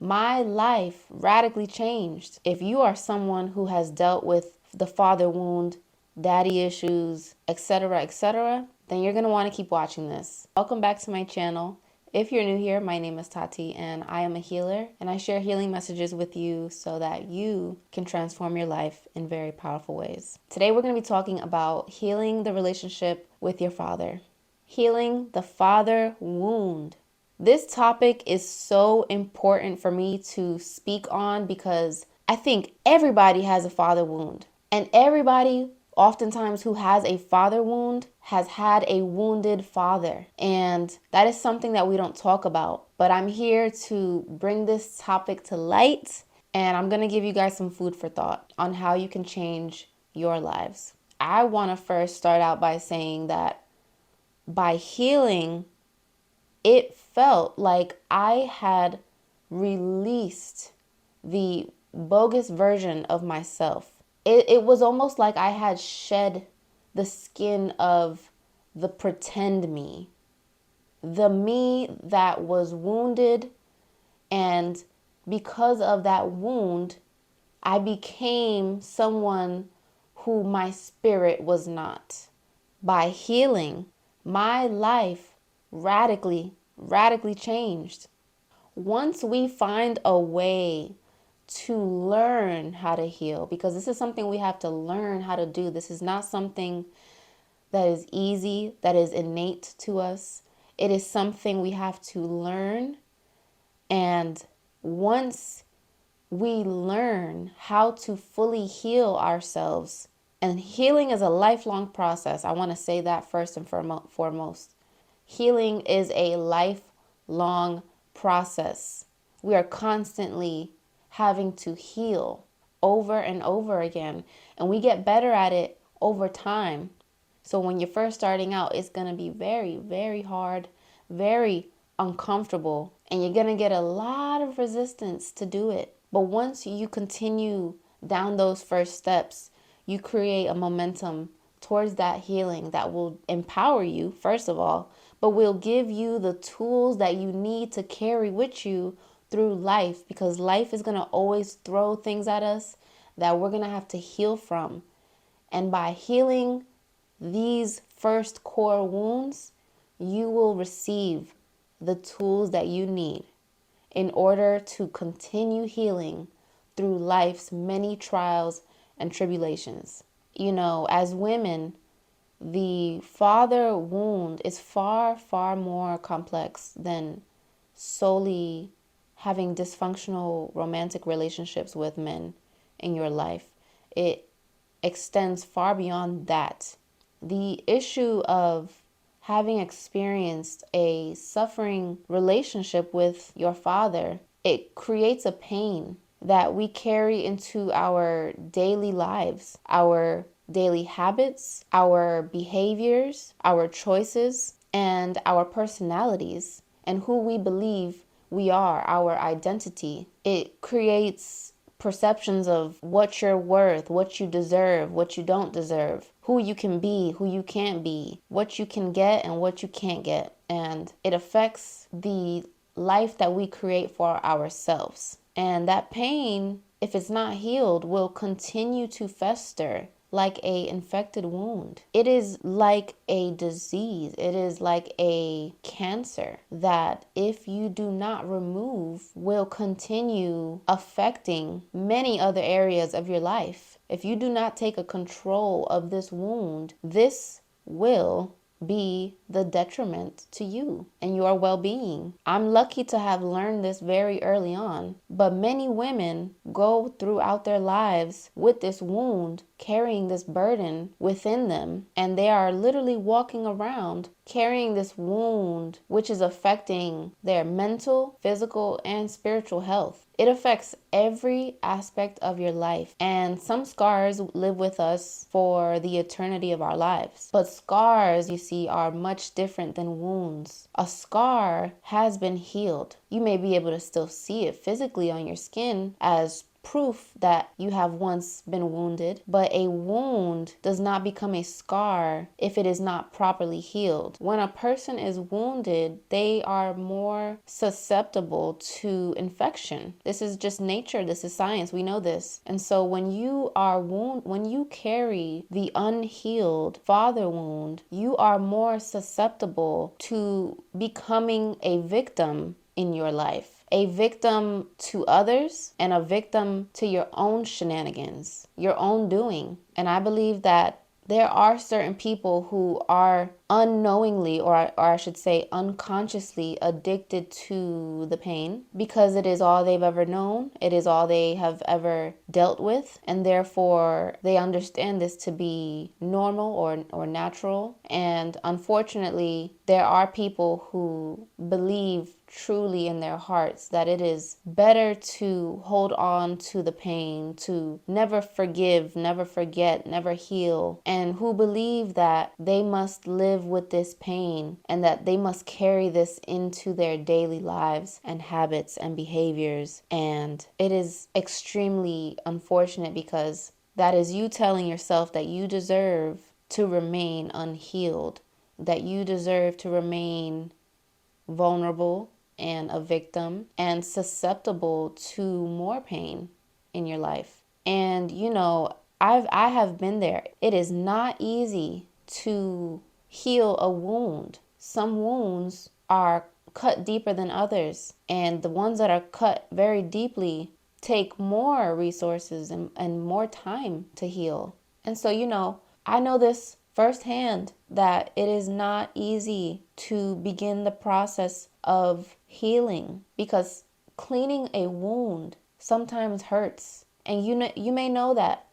my life radically changed. If you are someone who has dealt with the father wound, daddy issues, etc., then you're going to want to keep watching this. Welcome back to my channel. If you're new here, my name is Tati and I am a healer, and I share healing messages with you so that you can transform your life in very powerful ways. Today we're going to be talking about healing the relationship with your father. Healing the father wound. This topic is so important for me to speak on because I think everybody has a father wound. And everybody, oftentimes, who has a father wound has had a wounded father. And that is something that we don't talk about. But I'm here to bring this topic to light. And I'm going to give you guys some food for thought on how you can change your lives. I want to first start out by saying that by healing, it felt like I had released the bogus version of myself. It was almost like I had shed the skin of the pretend me, the me that was wounded. And because of that wound, I became someone who my spirit was not. By healing, my life radically changed. Once we find a way to learn how to heal, because this is something we have to learn how to do. This is not something that is easy, that is innate to us. It is something we have to learn. And once we learn how to fully heal ourselves, and healing is a lifelong process. I want to say that first and foremost. Healing is a lifelong process. We are constantly having to heal over and over again, and we get better at it over time. So when you're first starting out, it's going to be very, very hard, very uncomfortable, and you're going to get a lot of resistance to do it. But once you continue down those first steps, you create a momentum towards that healing that will empower you, first of all, but will give you the tools that you need to carry with you through life, because life is going to always throw things at us that we're going to have to heal from. And by healing these first core wounds, you will receive the tools that you need in order to continue healing through life's many trials and tribulations. You know, as women, the father wound is far, far more complex than solely having dysfunctional romantic relationships with men in your life. It extends far beyond that. The issue of having experienced a suffering relationship with your father, it creates a pain that we carry into our daily lives, our daily habits, our behaviors, our choices, and our personalities, and who we believe we are, our identity. It creates perceptions of what you're worth, what you deserve, what you don't deserve, who you can be, who you can't be, what you can get and what you can't get. And it affects the life that we create for ourselves. And that pain, if it's not healed, will continue to fester like a infected wound. It is like a disease. It is like a cancer that, if you do not remove, will continue affecting many other areas of your life. If you do not take a control of this wound, this will be the detriment to you and your well-being. I'm lucky to have learned this very early on, but many women go throughout their lives with this wound, carrying this burden within them, and they are literally walking around carrying this wound, which is affecting their mental, physical, and spiritual health. It affects every aspect of your life, and some scars live with us for the eternity of our lives. But scars, you see, are much different than wounds. A scar has been healed. You may be able to still see it physically on your skin as proof that you have once been wounded, but a wound does not become a scar if it is not properly healed. When a person is wounded, they are more susceptible to infection. This is just nature. This is science. We know this. And so when you are when you carry the unhealed father wound, you are more susceptible to becoming a victim in your life, a victim to others and a victim to your own shenanigans, your own doing. And I believe that there are certain people who are unknowingly, or I should say unconsciously, addicted to the pain because it is all they've ever known. It is all they have ever dealt with. And therefore, they understand this to be normal or natural. And unfortunately, there are people who believe truly in their hearts that it is better to hold on to the pain, to never forgive, never forget, never heal, and who believe that they must live with this pain and that they must carry this into their daily lives and habits and behaviors. And it is extremely unfortunate because that is you telling yourself that you deserve to remain unhealed, that you deserve to remain vulnerable and a victim and susceptible to more pain in your life. And I have been there. It is not easy to heal a wound. Some wounds are cut deeper than others, and the ones that are cut very deeply take more resources and more time to heal. And so, I know this firsthand that it is not easy to begin the process of healing because cleaning a wound sometimes hurts. And you may know that,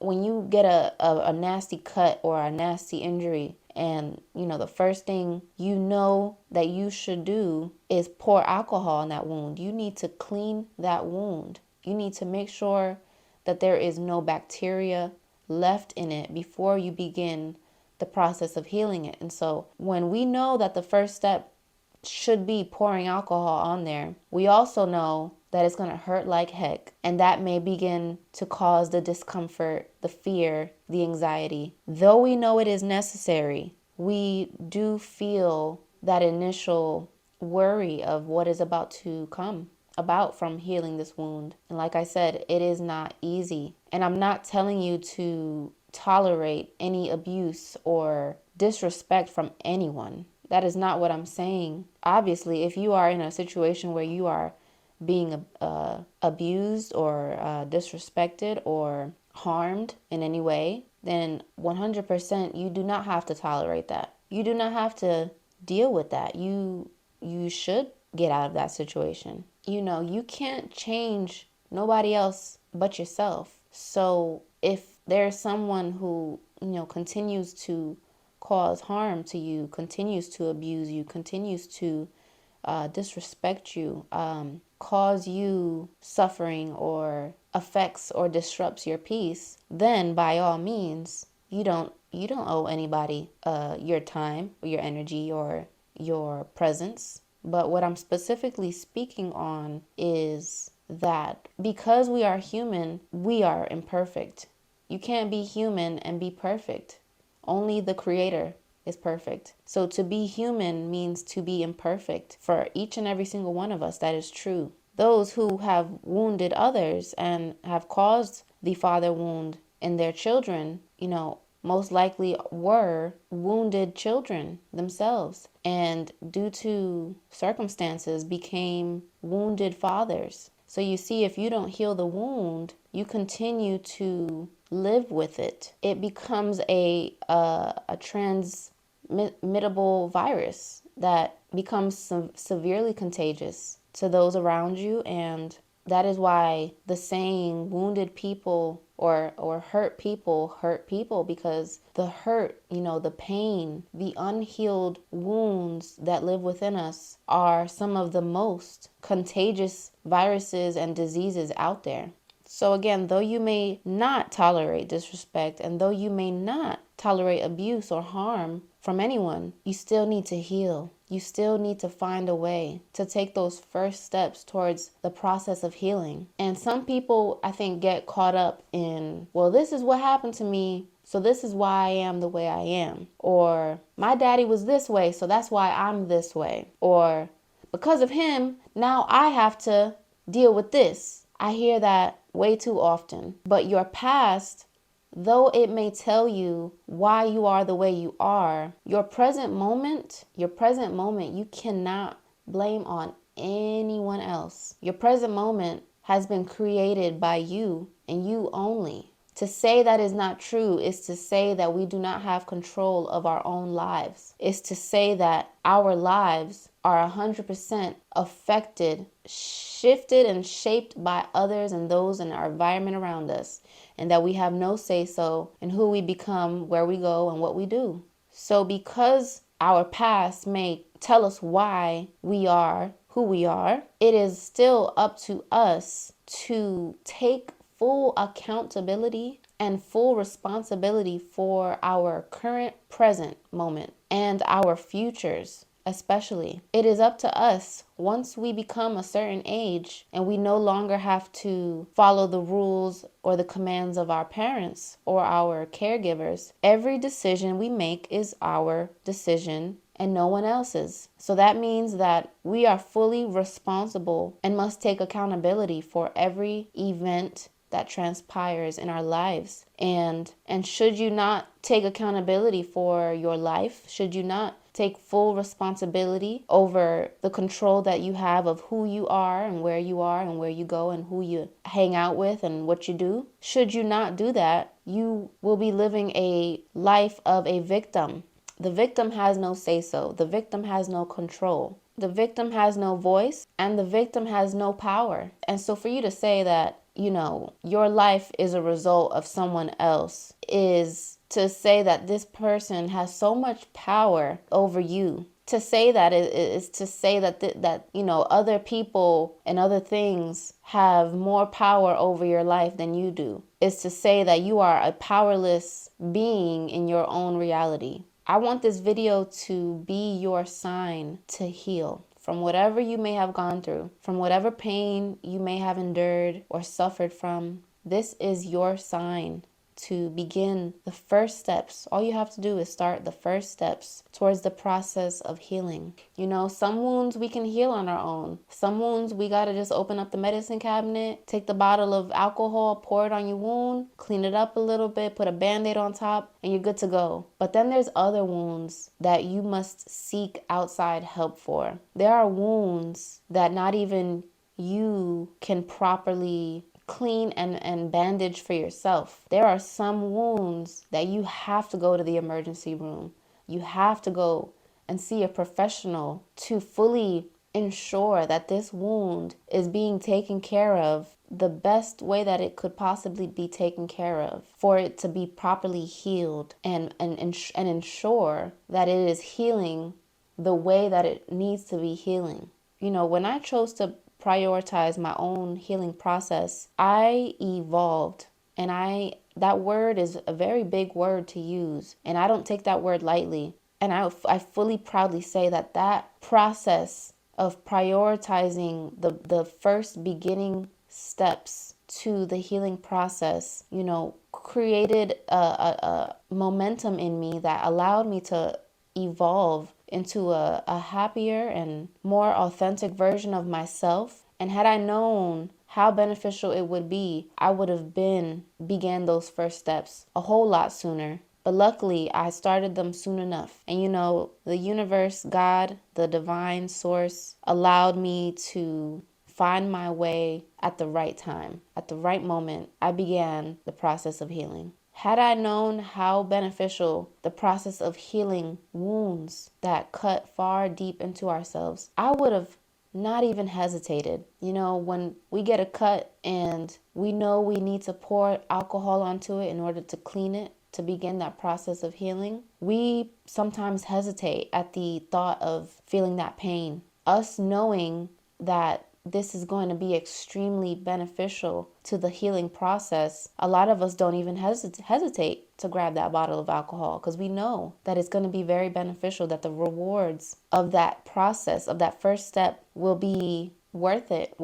when you get a nasty cut or a nasty injury, and the first thing you know that you should do is pour alcohol on that wound. You need to clean that wound. You need to make sure that there is no bacteria left in it before you begin the process of healing it. And so when we know that the first step should be pouring alcohol on there, we also know that it's going to hurt like heck. And that may begin to cause the discomfort, the fear, the anxiety. Though we know it is necessary, we do feel that initial worry of what is about to come about from healing this wound. And like I said, it is not easy. And I'm not telling you to tolerate any abuse or disrespect from anyone. That is not what I'm saying. Obviously, if you are in a situation where you are being abused or disrespected or harmed in any way, then 100% you do not have to tolerate that. You do not have to deal with that. You should get out of that situation. You can't change nobody else but yourself. So if there's someone who, continues to cause harm to you, continues to abuse you, continues to disrespect you, cause you suffering or affects or disrupts your peace, then by all means, you don't owe anybody your time or your energy or your presence. But what I'm specifically speaking on is that because we are human, we are imperfect. You can't be human and be perfect. Only the Creator is perfect. So to be human means to be imperfect. For each and every single one of us, that is true. Those who have wounded others and have caused the father wound in their children, most likely were wounded children themselves, and due to circumstances became wounded fathers. So you see, if you don't heal the wound, you continue to live with it. It becomes a transmittable virus that becomes severely contagious to those around you. And that is why the saying wounded people or hurt people, because the hurt, the pain, the unhealed wounds that live within us are some of the most contagious viruses and diseases out there. So again, though you may not tolerate disrespect, and though you may not tolerate abuse or harm from anyone, you still need to heal. You still need to find a way to take those first steps towards the process of healing. And some people, I think, get caught up in, well, this is what happened to me, so this is why I am the way I am. Or my daddy was this way, so that's why I'm this way. Or because of him, now I have to deal with this. I hear that way too often. But your past, though it may tell you why you are the way you are, your present moment, you cannot blame on anyone else. Your present moment has been created by you and you only. To say that is not true is to say that we do not have control of our own lives. It's to say that our lives are 100% affected, shifted, and shaped by others and those in our environment around us, and that we have no say-so in who we become, where we go, and what we do. So because our past may tell us why we are who we are, it is still up to us to take full accountability and full responsibility for our current present moment and our futures. Especially, it is up to us once we become a certain age and we no longer have to follow the rules or the commands of our parents or our caregivers. Every decision we make is our decision and no one else's. So that means that we are fully responsible and must take accountability for every event that transpires in our lives. And should you not take accountability for your life, should you not take full responsibility over the control that you have of who you are and where you go and who you hang out with and what you do, should you not do that, you will be living a life of a victim. The victim has no say-so. The victim has no control. The victim has no voice, and the victim has no power. And so for you to say that, your life is a result of someone else is to say that this person has so much power over you. To say that is to say that other people and other things have more power over your life than you do. Is to say that you are a powerless being in your own reality. I want this video to be your sign to heal from whatever you may have gone through, from whatever pain you may have endured or suffered from. This is your sign to begin the first steps. All you have to do is start the first steps towards the process of healing. Some wounds we can heal on our own. Some wounds we gotta just open up the medicine cabinet, take the bottle of alcohol, pour it on your wound, clean it up a little bit, put a Band-Aid on top, and you're good to go. But then there's other wounds that you must seek outside help for. There are wounds that not even you can properly clean and bandage for yourself. There are some wounds that you have to go to the emergency room. You have to go and see a professional to fully ensure that this wound is being taken care of the best way that it could possibly be taken care of, for it to be properly healed and ensure that it is healing the way that it needs to be healing. When I chose to prioritize my own healing process, I evolved. And that word is a very big word to use, and I don't take that word lightly. And I fully proudly say that process of prioritizing the first beginning steps to the healing process, created a momentum in me that allowed me to evolve into a happier and more authentic version of myself. And had I known how beneficial it would be, I would have began those first steps a whole lot sooner. But luckily, I started them soon enough. And the universe, God, the divine source, allowed me to find my way at the right time. At the right moment, I began the process of healing. Had I known how beneficial the process of healing wounds that cut far deep into ourselves, I would have not even hesitated. When we get a cut and we know we need to pour alcohol onto it in order to clean it, to begin that process of healing, we sometimes hesitate at the thought of feeling that pain. Us knowing that this is going to be extremely beneficial to the healing process, a lot of us don't even hesitate to grab that bottle of alcohol because we know that it's going to be very beneficial, that the rewards of that process, of that first step, will be worth it,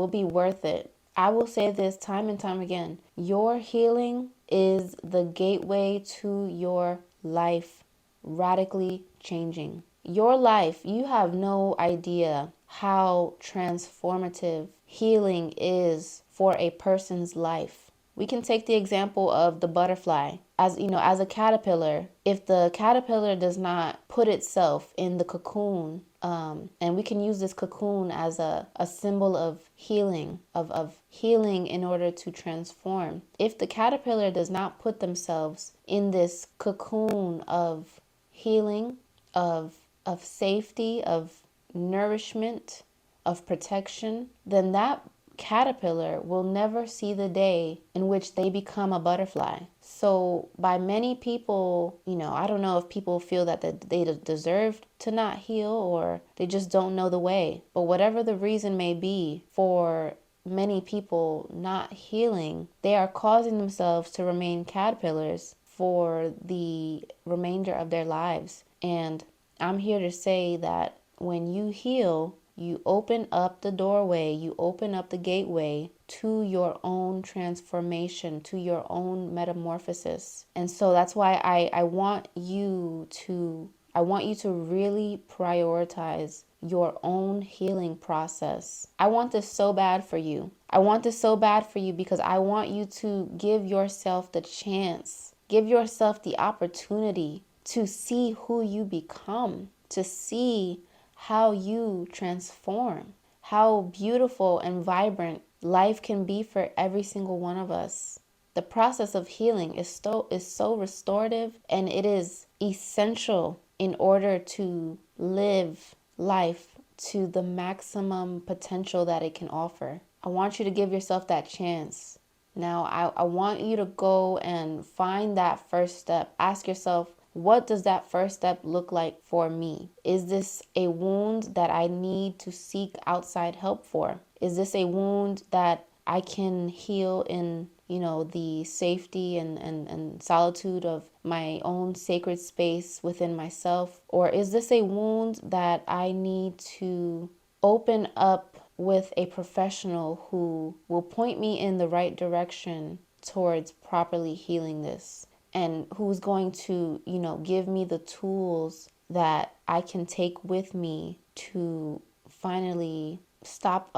I will say this time and time again. Your healing is the gateway to your life radically changing. Your life, you have no idea how transformative healing is for a person's life. We can take the example of the butterfly. As you know, as a caterpillar, if the caterpillar does not put itself in the cocoon, and we can use this cocoon as a symbol of healing, of healing in order to transform. If the caterpillar does not put themselves in this cocoon of healing, of safety, of nourishment, of protection, then that caterpillar will never see the day in which they become a butterfly. So by many people, I don't know if people feel that they deserve to not heal or they just don't know the way. But whatever the reason may be for many people not healing, they are causing themselves to remain caterpillars for the remainder of their lives. And I'm here to say that when you heal, you open up the doorway, you open up the gateway to your own transformation, to your own metamorphosis. And so that's why I want you to really prioritize your own healing process. I want this so bad for you. I want this so bad for you because I want you to give yourself the chance, give yourself the opportunity to see who you become, to see how you transform, how beautiful and vibrant life can be for every single one of us. The process of healing is so restorative, and it is essential in order to live life to the maximum potential that it can offer. I want you to give yourself that chance. Now, I want you to go and find that first step. Ask yourself, what does that first step look like for me? Is this a wound that I need to seek outside help for? Is this a wound that I can heal in, the safety and solitude of my own sacred space within myself? Or is this a wound that I need to open up with a professional who will point me in the right direction towards properly healing this? And who's going to, give me the tools that I can take with me to finally stop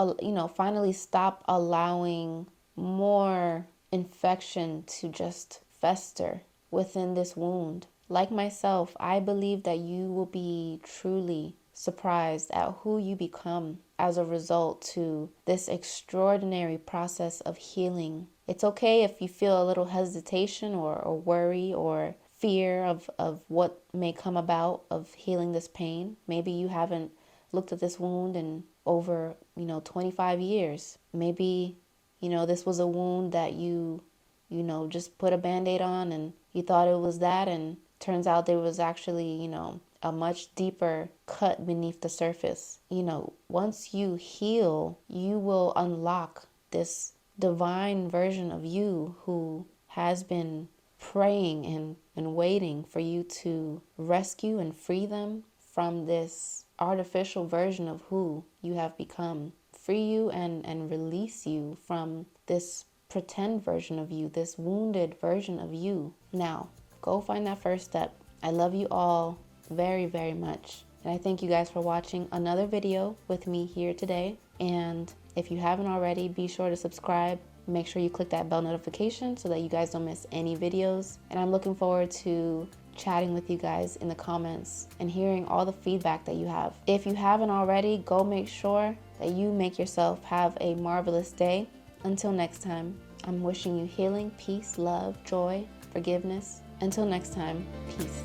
allowing more infection to just fester within this wound. Like myself, I believe that you will be truly surprised at who you become as a result to this extraordinary process of healing. It's okay if you feel a little hesitation or worry or fear of what may come about of healing this pain. Maybe you haven't looked at this wound in over, 25 years. Maybe, this was a wound that you just put a Band-Aid on and you thought it was that, and turns out there was actually, a much deeper cut beneath the surface. Once you heal, you will unlock this divine version of you who has been praying and waiting for you to rescue and free them from this artificial version of who you have become. Free you and release you from this pretend version of you, this wounded version of you. Now, go find that first step. I love you all very, very much. And I thank you guys for watching another video with me here today. And if you haven't already, be sure to subscribe. Make sure you click that bell notification so that you guys don't miss any videos. And I'm looking forward to chatting with you guys in the comments and hearing all the feedback that you have. If you haven't already, go make sure that you make yourself have a marvelous day. Until next time, I'm wishing you healing, peace, love, joy, forgiveness. Until next time, peace.